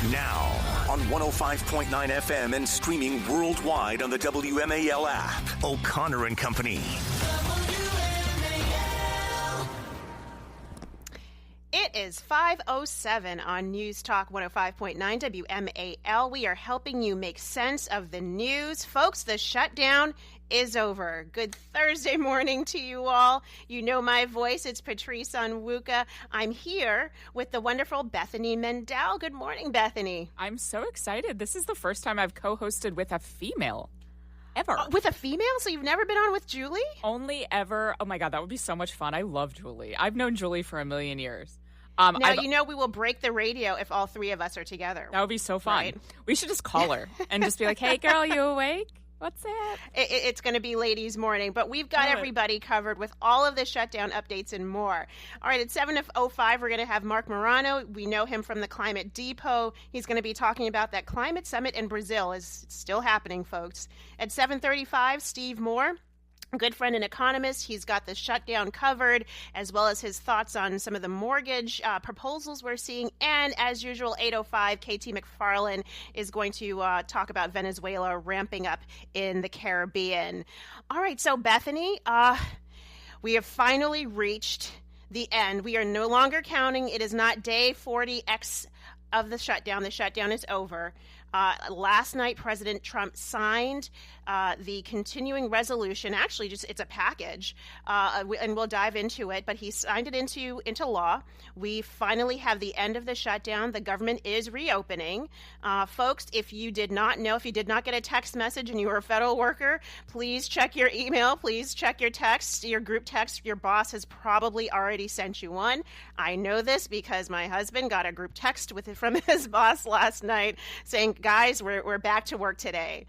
Now, on 105.9 FM and streaming worldwide on the WMAL app, O'Connor and Company. It is 5:07 on News Talk 105.9 WMAL. We are helping you make sense of the news. Folks, the shutdown is over. Good Thursday morning to you all. You know my voice. It's Patrice Onwuka. I'm here with the wonderful Bethany Mandel. Good morning, Bethany. I'm so excited. This is the first time I've co-hosted with a female. Ever. With a female? So you've never been on with Julie? Only ever. Oh my God, that would be so much fun. I love Julie. I've known Julie for a million years. Now, you know we will break the radio if all three of us are together. That would be so fun. Right? We should just call her and just be like, hey, girl, you awake? What's it? It's going to be ladies' morning, but we've got everybody covered with all of the shutdown updates and more. All right, at 7:05, we're going to have Mark Morano. We know him from the Climate Depot. He's going to be talking about that climate summit in Brazil. It's still happening, folks. At 7:35, Steve Moore, a good friend and economist. He's got the shutdown covered, as well as his thoughts on some of the mortgage proposals we're seeing. And as usual, 8:05, KT McFarland is going to talk about Venezuela ramping up in the Caribbean. All right, so Bethany, we have finally reached the end. We are no longer counting. It is not day 40X of the shutdown. The shutdown is over. Last night, President Trump signed the continuing resolution. Actually, it's a package, and we'll dive into it. But he signed it into law. We finally have the end of the shutdown. The government is reopening. Folks, if you did not know, if you did not get a text message and you were a federal worker, please check your email. Please check your text, your group text. Your boss has probably already sent you one. I know this because my husband got a group text from his boss last night saying, guys, we're back to work today.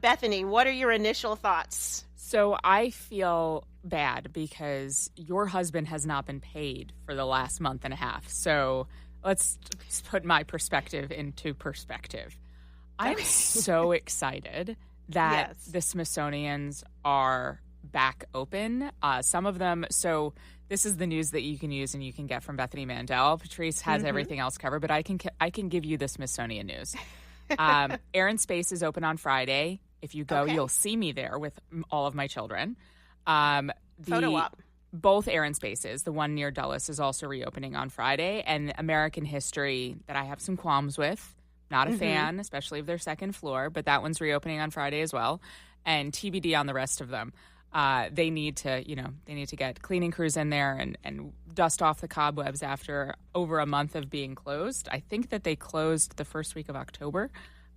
Bethany, what are your initial thoughts? So I feel bad because your husband has not been paid for the last month and a half. So let's put my perspective into perspective. I'm so excited that the Smithsonian's are back open. Some of them, so this is the news that you can use and you can get from Bethany Mandel. Patrice has everything else covered, but I can give you the Smithsonian news. Air and Space is open on Friday. If you go, you'll see me there with all of my children. Photo op. Both Air and Spaces, the one near Dulles, is also reopening on Friday. And American History, that I have some qualms with. Not a fan, especially of their second floor, but that one's reopening on Friday as well. And TBD on the rest of them. They need to get cleaning crews in there and dust off the cobwebs after over a month of being closed. I think that they closed the first week of October.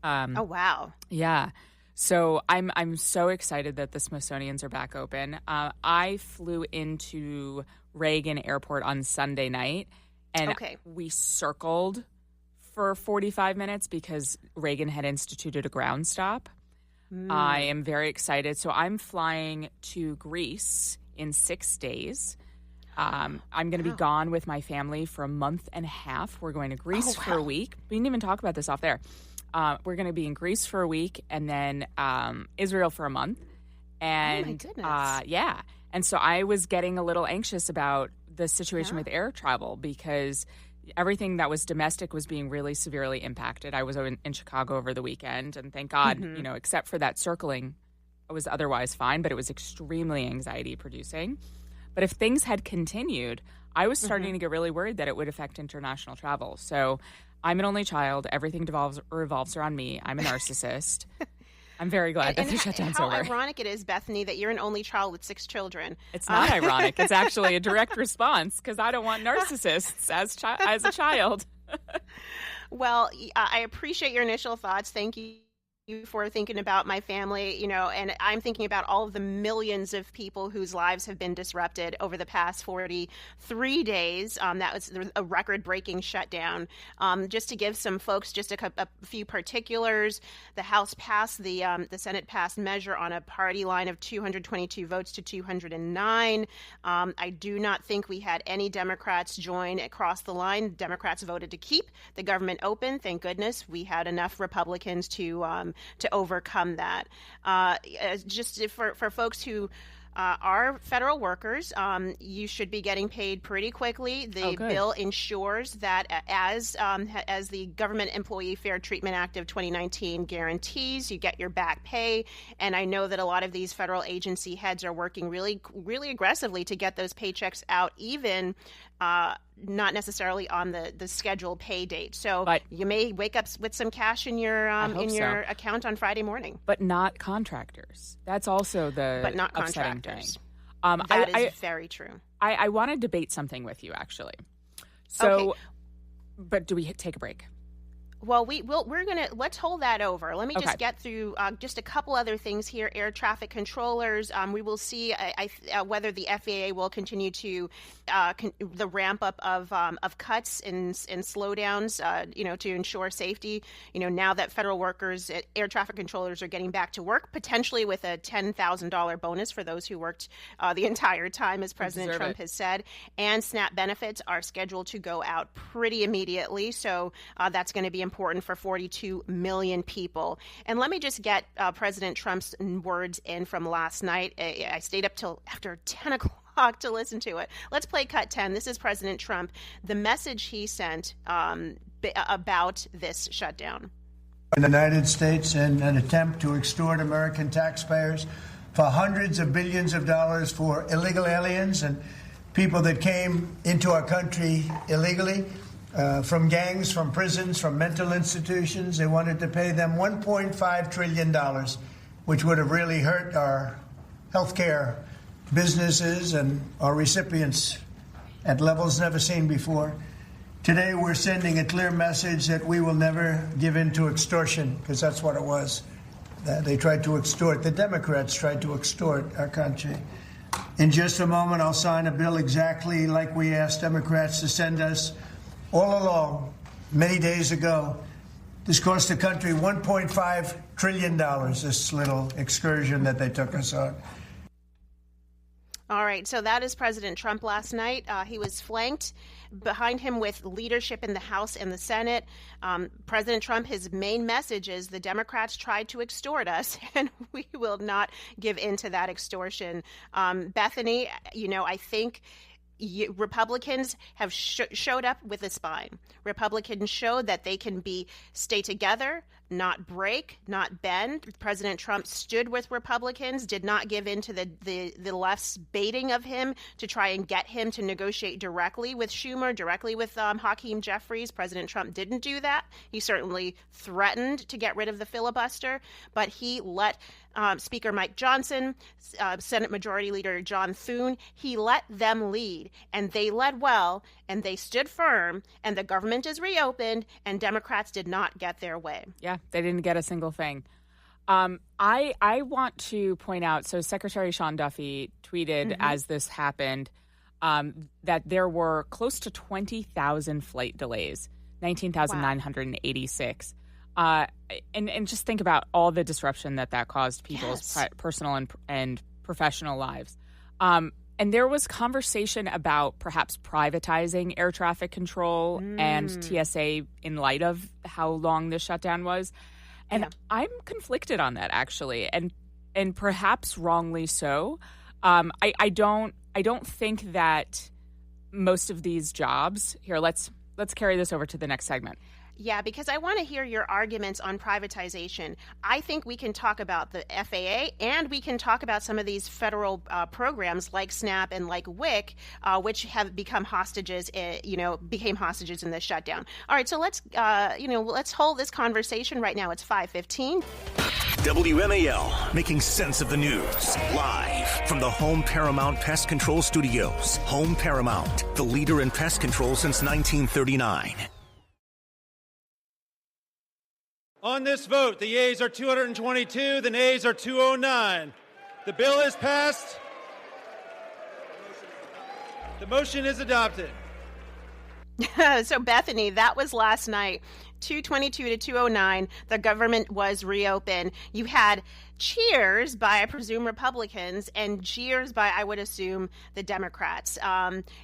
Oh, wow. Yeah. So I'm so excited that the Smithsonian's are back open. I flew into Reagan Airport on Sunday night, and we circled for 45 minutes because Reagan had instituted a ground stop. I am very excited. So I'm flying to Greece in 6 days. I'm going to be gone with my family for a month and a half. We're going to Greece for a week. We didn't even talk about this off there. We're going to be in Greece for a week and then Israel for a month. And, oh, my goodness. Yeah. And so I was getting a little anxious about the situation with air travel because everything that was domestic was being really severely impacted. I was in Chicago over the weekend, and thank God, except for that circling, it was otherwise fine, but it was extremely anxiety-producing. But if things had continued, I was starting to get really worried that it would affect international travel. So I'm an only child. Everything revolves around me. I'm a narcissist. I'm very glad that the shutdown's over. How ironic it is, Bethany, that you're an only child with 6 children. It's not ironic. It's actually a direct response because I don't want narcissists as a child. Well, I appreciate your initial thoughts. Thank you for thinking about my family, and I'm thinking about all of the millions of people whose lives have been disrupted over the past 43 days. That was a record-breaking shutdown. Just to give some folks just a few particulars, the House passed the Senate passed measure on a party line of 222 votes to 209. I do not think we had any Democrats join across the line. Democrats voted to keep the government open. Thank goodness we had enough Republicans to overcome that. Just for folks who are federal workers. You should be getting paid pretty quickly. The bill ensures that as the Government Employee Fair Treatment Act of 2019 guarantees, you get your back pay. And I know that a lot of these federal agency heads are working really, really aggressively to get those paychecks out, even not necessarily on the scheduled pay date. So you may wake up with some cash in your account on Friday morning. But not contractors. That's also the but not upsetting contractors. thing. That is very true. I want to debate something with you, actually. So, but do we take a break? Well, let's hold that over. Let me just get through just a couple other things here. Air traffic controllers. We will see whether the FAA will continue to the ramp up of cuts and slowdowns. To ensure safety. Now that federal workers, air traffic controllers, are getting back to work, potentially with a $10,000 bonus for those who worked the entire time, as President Trump has said. And SNAP benefits are scheduled to go out pretty immediately. So that's going to be important for 42 million people. And let me just get President Trump's words in from last night. I stayed up till after 10 o'clock to listen to it. Let's play cut 10. This is President Trump, the message he sent about this shutdown. In the United States, in an attempt to extort American taxpayers for hundreds of billions of dollars for illegal aliens and people that came into our country illegally. From gangs, from prisons, from mental institutions. They wanted to pay them $1.5 trillion, which would have really hurt our healthcare businesses and our recipients at levels never seen before. Today, we're sending a clear message that we will never give in to extortion, because that's what it was. They tried to extort. The Democrats tried to extort our country. In just a moment, I'll sign a bill exactly like we asked Democrats to send us all along, many days ago. This cost the country $1.5 trillion, this little excursion that they took us on. All right, so that is President Trump last night. He was flanked behind him with leadership in the House and the Senate. President Trump, his main message is the Democrats tried to extort us, and we will not give in to that extortion. Bethany, I think Republicans have showed up with a spine. Republicans showed that they can stay together, not break, not bend. President Trump stood with Republicans, did not give in to the left's baiting of him to try and get him to negotiate directly with Schumer, directly with Hakeem Jeffries. President Trump didn't do that. He certainly threatened to get rid of the filibuster, but he let Speaker Mike Johnson, Senate Majority Leader John Thune, he let them lead, and they led well, and they stood firm, and the government is reopened, and Democrats did not get their way. Yeah, they didn't get a single thing. I want to point out, so Secretary Sean Duffy tweeted as this happened that there were close to 20,000 flight delays, 19,986. And just think about all the disruption that caused people's personal and professional lives. And there was conversation about perhaps privatizing air traffic control and TSA in light of how long the shutdown was. And I'm conflicted on that, actually, and perhaps wrongly so. I don't think that most of these jobs here. Let's carry this over to the next segment. Yeah, because I want to hear your arguments on privatization. I think we can talk about the FAA, and we can talk about some of these federal programs like SNAP and like WIC, which have become hostages. Became hostages in the shutdown. All right, so let's hold this conversation right now. It's 5:15. WMAL, making sense of the news, live from the Home Paramount Pest Control Studios. Home Paramount, the leader in pest control since 1939. On this vote, the yeas are 222, the nays are 209. The bill is passed. The motion is adopted. So, Bethany, that was last night. 222 to 209, the government was reopened. You had cheers by, I presume, Republicans and jeers by, I would assume, the Democrats.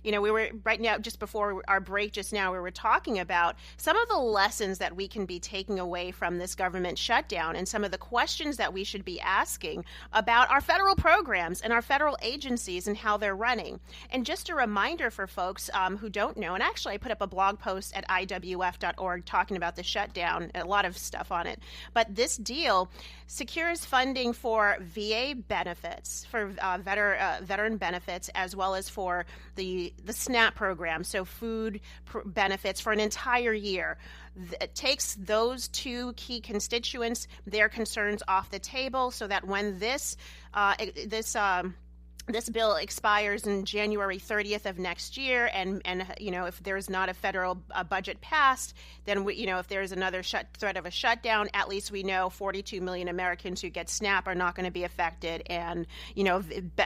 We were right now, just before our break just now, we were talking about some of the lessons that we can be taking away from this government shutdown and some of the questions that we should be asking about our federal programs and our federal agencies and how they're running. And just a reminder for folks who don't know, and actually I put up a blog post at IWF.org talking about the shutdown, a lot of stuff on it, but this deal secures funding for VA benefits, for veteran benefits, as well as for the SNAP program, so food benefits for an entire year. It takes those two key constituents, their concerns, off the table, so that when this bill expires in January 30th of next year, and if there's not a federal budget passed, then if there's another threat of a shutdown, at least we know 42 million Americans who get SNAP are not going to be affected, and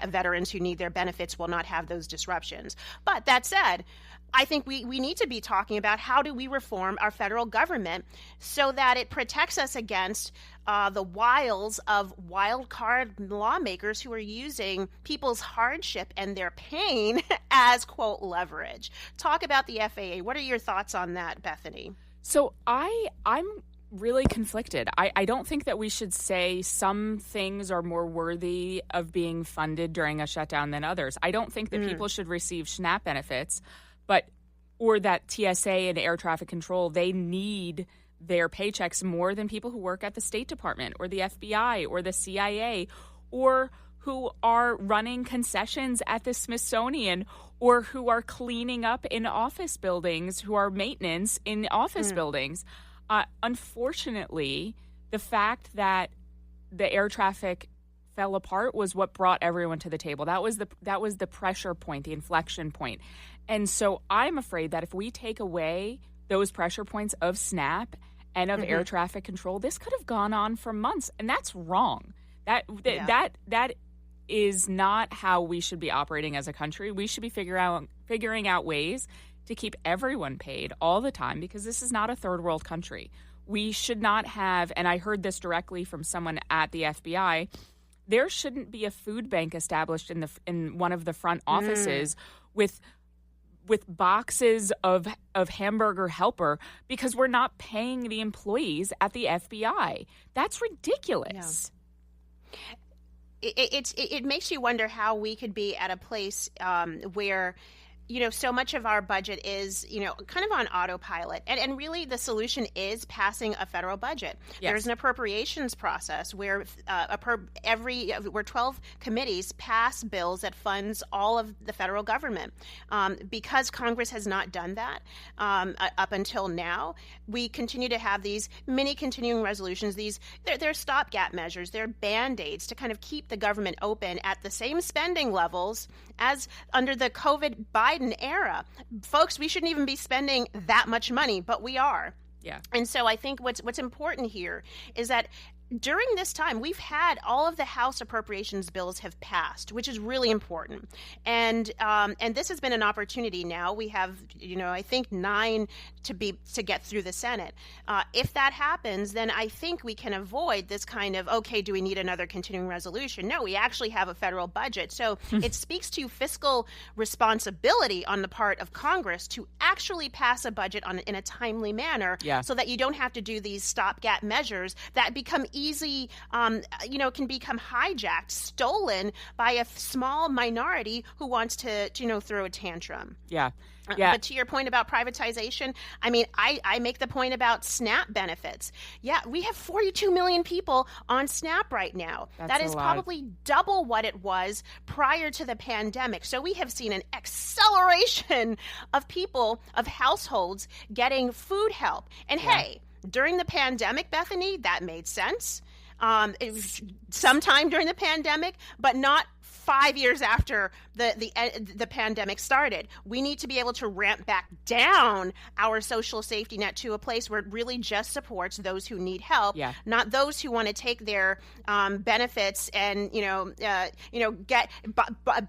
veterans who need their benefits will not have those disruptions. But that said, I think we need to be talking about how do we reform our federal government so that it protects us against the wiles of wild card lawmakers who are using people's hardship and their pain as, quote, leverage. Talk about the FAA. What are your thoughts on that, Bethany? So I'm really conflicted. I don't think that we should say some things are more worthy of being funded during a shutdown than others. I don't think that people should receive SNAP benefits, or that TSA and air traffic control, they need their paychecks more than people who work at the State Department or the FBI or the CIA, or who are running concessions at the Smithsonian, or who are cleaning up in office buildings, who are maintenance in office buildings. Unfortunately, the fact that the air traffic fell apart was what brought everyone to the table. That was the pressure point, the inflection point. And so I'm afraid that if we take away those pressure points of SNAP and of air traffic control, this could have gone on for months, and that's wrong. That is not how we should be operating as a country. We should be figuring out ways to keep everyone paid all the time, because this is not a third world country. We should not have, and I heard this directly from someone at the FBI, there shouldn't be a food bank established in one of the front offices with boxes of Hamburger Helper, because we're not paying the employees at the FBI. That's ridiculous. Yeah. It makes you wonder how we could be at a place where so much of our budget is, kind of on autopilot. And really the solution is passing a federal budget. Yes. There's an appropriations process where 12 committees pass bills that funds all of the federal government. Because Congress has not done that up until now, we continue to have these mini continuing resolutions. They're stopgap measures. They're Band-Aids to kind of keep the government open at the same spending levels as under the COVID Biden era. Folks, we shouldn't even be spending that much money, but we are. Yeah. And so I think what's important here is that during this time, we've had all of the House appropriations bills have passed, which is really important. And this has been an opportunity now. We have, I think 9 to get through the Senate. If that happens, then I think we can avoid this kind of, okay, do we need another continuing resolution? No, we actually have a federal budget. So it speaks to fiscal responsibility on the part of Congress to actually pass a budget in a timely manner, so that you don't have to do these stopgap measures that become easy, can become hijacked, stolen by a small minority who wants to, throw a tantrum. Yeah. But to your point about privatization, I mean, I make the point about SNAP benefits. Yeah, we have 42 million people on SNAP right now. That is probably double what it was prior to the pandemic. So we have seen an acceleration of people, of households getting food help. And hey, during the pandemic, Bethany, that made sense. Sometime during the pandemic, but not 5 years after the pandemic started. We need to be able to ramp back down our social safety net to a place where it really just supports those who need help, not those who want to take their benefits and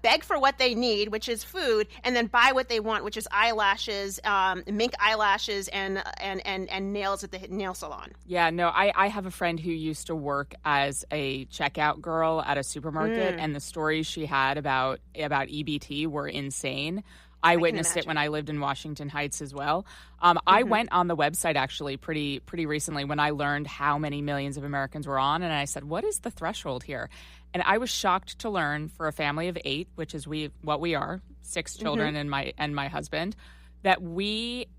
beg for what they need, which is food, and then buy what they want, which is eyelashes, mink eyelashes, and nails at the nail salon. Yeah, no, I have a friend who used to work as a checkout girl at a supermarket, and the stories she had about EBT were insane. I witnessed it when I lived in Washington Heights as well. I went on the website actually pretty recently when I learned how many millions of Americans were on, and I said, what is the threshold here? And I was shocked to learn for a family of 8, which is what we are, 6 children and my husband, that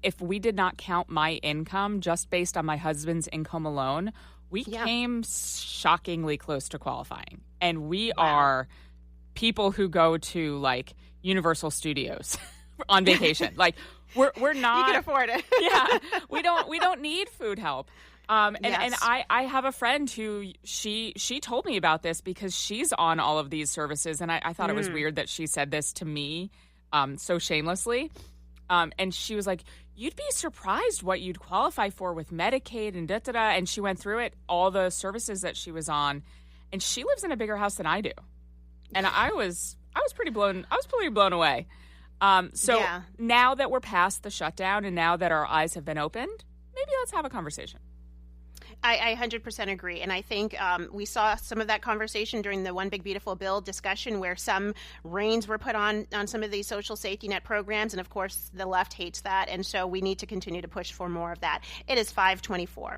if we did not count my income just based on my husband's income alone, we came shockingly close to qualifying. And we are people who go to like Universal Studios on vacation. Like we're not. You can afford it. Yeah, we don't need food help. And I have a friend who she told me about this because she's on all of these services, and I thought it was weird that she said this to me so shamelessly. And she was like, you'd be surprised what you'd qualify for with Medicaid and da-da-da. And she went through it, all the services that she was on. And she lives in a bigger house than I do. And I was pretty blown away. Now that we're past the shutdown and now that our eyes have been opened, maybe let's have a conversation. I 100% agree. And I think we saw some of that conversation during the One Big Beautiful Bill discussion where some reins were put on some of these social safety net programs. And of course, the left hates that. And so we need to continue to push for more of that. It is 5:24.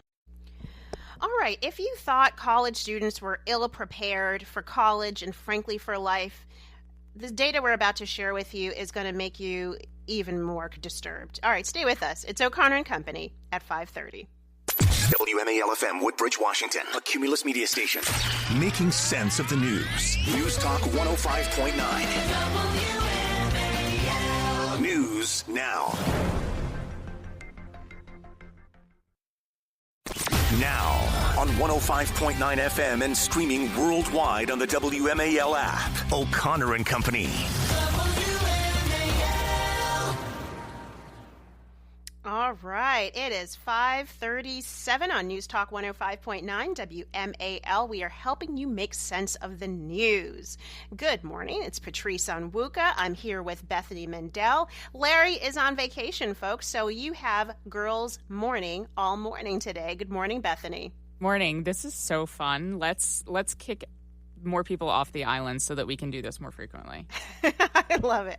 All right. If you thought college students were ill prepared for college and frankly for life, the data we're about to share with you is going to make you even more disturbed. All right. Stay with us. It's O'Connor and Company at 5:30. WMAL-FM, Woodbridge, Washington, a Cumulus media station. Making sense of the news. News Talk 105.9. News now. Now, on 105.9 FM and streaming worldwide on the WMAL app. O'Connor and Company. All right. It is 5:37 on News Talk 105.9 WMAL. We are helping you make sense of the news. Good morning. It's Patrice Onwuka. I'm here with Bethany Mandel. Larry is on vacation, folks, so you have girls' morning all morning today. Good morning, Bethany. Morning. This is so fun. Let's kick more people off the island so that we can do this more frequently. I love it.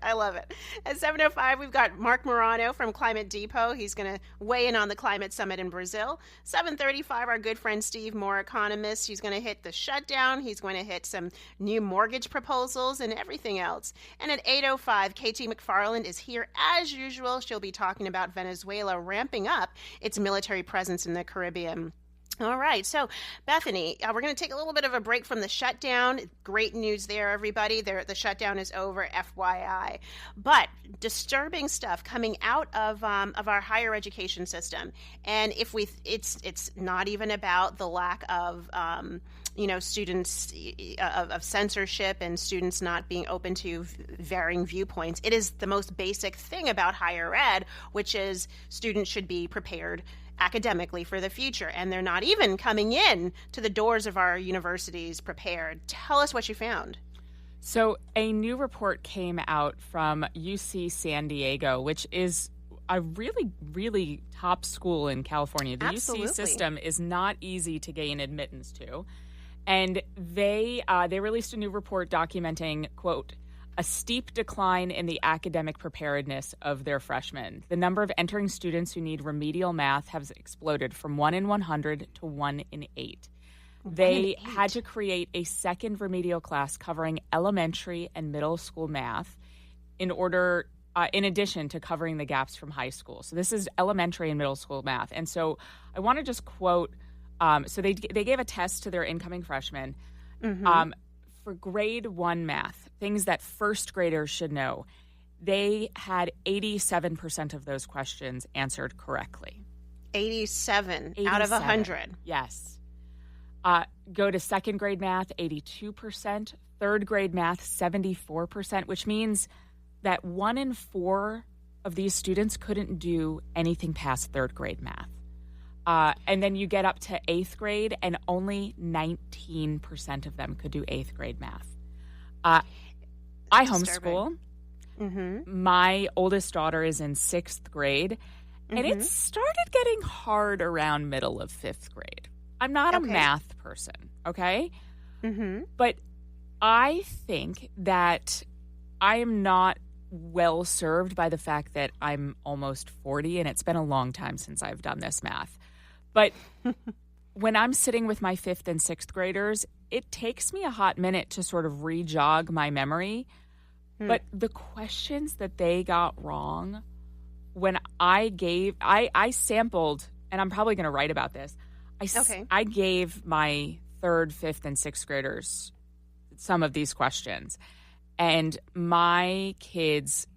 At 7:05, we've got Mark Morano from Climate Depot. He's going to weigh in on the climate summit in Brazil. 7:35, our good friend Steve Moore, economist. He's going to hit the shutdown. He's going to hit some new mortgage proposals and everything else. And at 8:05, KT McFarland is here as usual. She'll be talking about Venezuela ramping up its military presence in the Caribbean. All right. So, Bethany, we're going to take a little bit of a break from the shutdown. Great news there, everybody. The shutdown is over, FYI. But disturbing stuff coming out of our higher education system. And it's not even about the lack of students of censorship and students not being open to varying viewpoints. It is the most basic thing about higher ed, which is students should be prepared academically for the future, and they're not even coming in to the doors of our universities prepared. Tell us what you found. So a new report came out from UC San Diego, which is a really, really top school in California. The Absolutely. UC system is not easy to gain admittance to. And they released a new report documenting, quote, a steep decline in the academic preparedness of their freshmen. The number of entering students who need remedial math has exploded from 1 in 100 to 1 in 8. They had to create a second remedial class covering elementary and middle school math in addition to covering the gaps from high school. So this is elementary and middle school math. And so I want to just quote, so they gave a test to their incoming freshmen. Mm-hmm. For grade 1 math, things that first graders should know, they had 87% of those questions answered correctly. 87 out of 100. Yes. Go to second grade math, 82%. Third grade math, 74%, which means that 1 in 4 of these students couldn't do anything past third grade math. And then you get up to 8th grade, and only 19% of them could do 8th grade math. I homeschool. Mm-hmm. My oldest daughter is in 6th grade, and it started getting hard around middle of 5th grade. I'm not a math person, okay? Mm-hmm. But I think that I am not well served by the fact that I'm almost 40, and it's been a long time since I've done this math. But when I'm sitting with my 5th and 6th graders, it takes me a hot minute to sort of re-jog my memory. But the questions that they got wrong when I sampled, and I'm probably going to write about this, I gave my 3rd, 5th, and 6th graders some of these questions. And my kids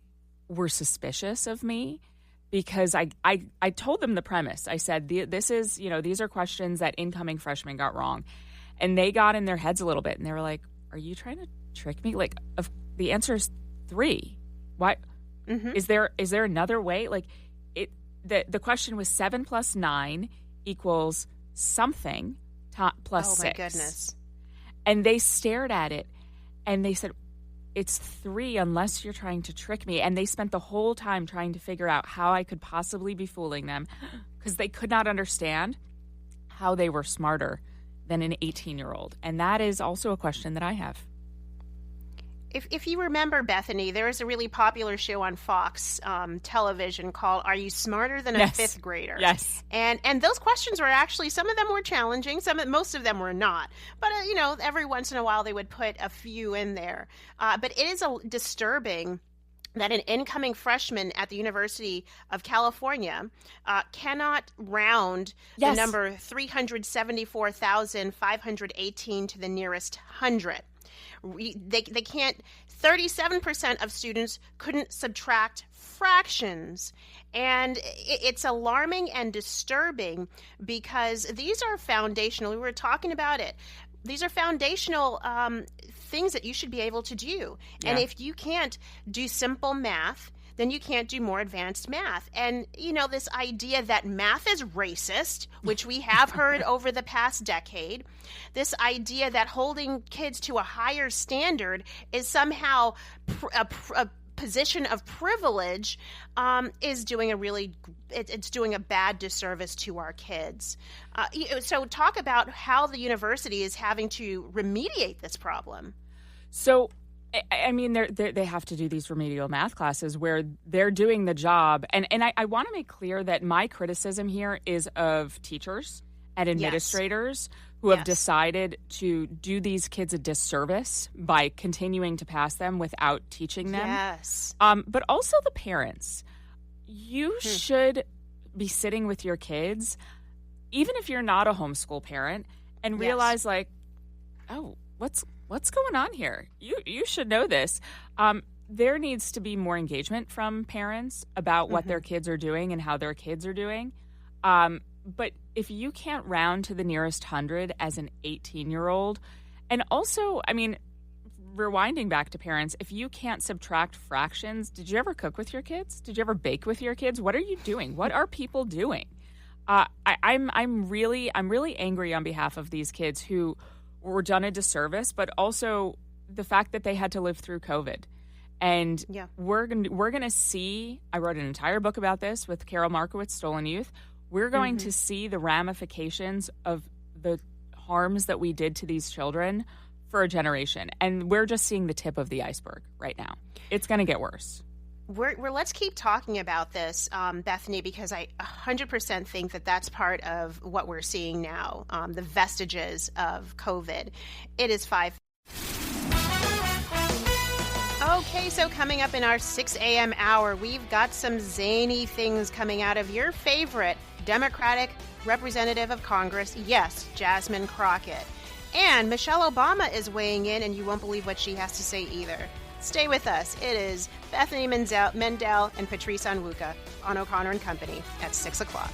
were suspicious of me because I told them the premise. I said, these are questions that incoming freshmen got wrong. And they got in their heads a little bit, and they were like, are you trying to trick me? Like, the answer is 3. Why? Mm-hmm. Is there another way? Like, the question was 7 plus 9 equals something plus 6. Oh, my goodness. And they stared at it, and they said, it's 3 unless you're trying to trick me. And they spent the whole time trying to figure out how I could possibly be fooling them because they could not understand how they were smarter than an 18-year-old. And that is also a question that I have. If you remember, Bethany, there was a really popular show on Fox television called Are You Smarter Than a Fifth Grader? Yes. And those questions were actually, some of them were challenging, most of them were not. But, every once in a while they would put a few in there. But it is disturbing that an incoming freshman at the University of California cannot round the number 374,518 to the nearest 100. They can't. 37% of students couldn't subtract fractions, and it's alarming and disturbing because these are foundational. We were talking about it. These are foundational things that you should be able to do. Yeah. And if you can't do simple math, then you can't do more advanced math. And, this idea that math is racist, which we have heard over the past decade, this idea that holding kids to a higher standard is somehow a position of privilege is doing it's doing a bad disservice to our kids. So talk about how the university is having to remediate this problem. So, I mean, they have to do these remedial math classes where they're doing the job. And I want to make clear that my criticism here is of teachers and administrators who have decided to do these kids a disservice by continuing to pass them without teaching them. Yes. But also the parents. You should be sitting with your kids, even if you're not a homeschool parent, and realize what's going on here? You should know this. There needs to be more engagement from parents about what their kids are doing and how their kids are doing. But if you can't round to the nearest 100 as an 18-year-old, and also, I mean, rewinding back to parents, if you can't subtract fractions, did you ever cook with your kids? Did you ever bake with your kids? What are you doing? What are people doing? I'm really angry on behalf of these kids who were done a disservice, but also the fact that they had to live through COVID. And we're going to see, I wrote an entire book about this with Carol Markowitz, Stolen Youth. We're going to see the ramifications of the harms that we did to these children for a generation. And we're just seeing the tip of the iceberg right now. It's going to get worse. Let's keep talking about this, Bethany, because I 100% think that that's part of what we're seeing now, the vestiges of COVID. It is 5. Okay, so coming up in our 6 a.m. hour, we've got some zany things coming out of your favorite Democratic representative of Congress, Jasmine Crockett. And Michelle Obama is weighing in, and you won't believe what she has to say either. Stay with us. It is Bethany Mandel and Patrice Onwuka on O'Connor & Company at 6 o'clock.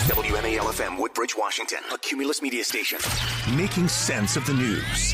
WMAL FM, Woodbridge, Washington, a Cumulus media station. Making sense of the news.